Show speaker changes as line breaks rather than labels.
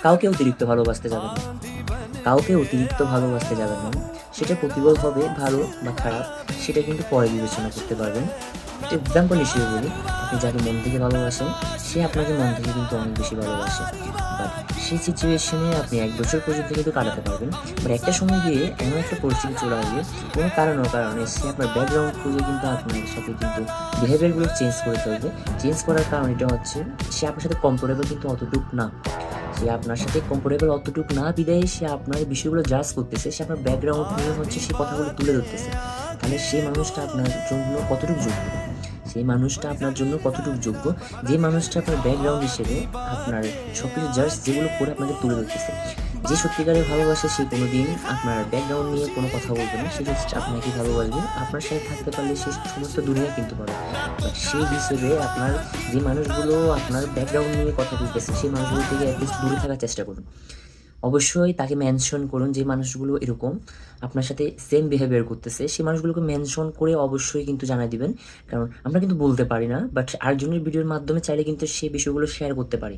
কাউকে অতিরিক্ত ভালোবাসতে যাবেন না, কাউকে অতিরিক্ত ভালোবাসতে যাবেন না। সেটা প্রতিফল হবে ভালো বা খারাপ, সেটা কিন্তু পরে বিবেচনা করতে পারবেন। একটা এক্সাম্পল হিসেবে বলি, আপনি যাকে মন থেকে ভালোবাসেন, সে আপনাকে মন থেকে কিন্তু অনেক বেশি ভালোবাসে। বাট সেই সিচুয়েশনে আপনি ১ বছর পর্যন্ত কিন্তু কাটাতে পারবেন। বাট একটা সময় গিয়ে এমন একটা পরিস্থিতি চলে আসবে, কোনো কারণে সে আপনার ব্যাকগ্রাউন্ড খুঁজে কিন্তু আপনার সাথে কিন্তু বিহেভিয়ারগুলো চেঞ্জ করে ফেলবে। চেঞ্জ করার কারণ এটা হচ্ছে, সে আপনার সাথে কমফোর্টেবল কিন্তু অতটুক না। সে আপনার সাথে কমফোর্টেবল অতটুক না বিধায় সে আপনার বিষয়গুলো জাজ করতেছে, সে আপনার ব্যাকগ্রাউন্ড নিয়ে হচ্ছে সে কথাগুলো তুলে ধরতেছে। তাহলে সেই মানুষটা আপনার জন্য কতটুকু যোগ্য? সেই মানুষটা আপনার জন্য কতটুকু যোগ্য, যে মানুষটা আপনার ব্যাকগ্রাউন্ড হিসেবে আপনার সবকিছু জাস্ট যেগুলো করে আপনাকে তুলে ধরতেছে। যে সত্যিকারের ভালোবাসে সে কোনোদিন আপনার ব্যাকগ্রাউন্ড নিয়ে কোনো কথা বলবে না, সে জাস্ট আপনাকেই ভালোবাসবে। আপনার সাথে থাকতে পারলে সে সমস্ত দুনিয়া কিনতে পারে। বাট সেই হিসেবে আপনার যে মানুষগুলো আপনার ব্যাকগ্রাউন্ড নিয়ে কথা বলতেছে, সেই মানুষগুলো থেকে অ্যাটলিস্ট দূরে থাকার চেষ্টা করুন। অবশ্যই তাকে মেনশন করুন, যে মানুষগুলো এরকম আপনার সাথে সেম বিহেভিয়ার করতেছে, সেই মানুষগুলোকে মেনশন করে অবশ্যই কিন্তু জানাই দিবেন। কারণ আমরা কিন্তু বলতে পারি না, বাট আরেকজনের ভিডিওর মাধ্যমে চাইলে কিন্তু সেই বিষয়গুলো শেয়ার করতে পারি।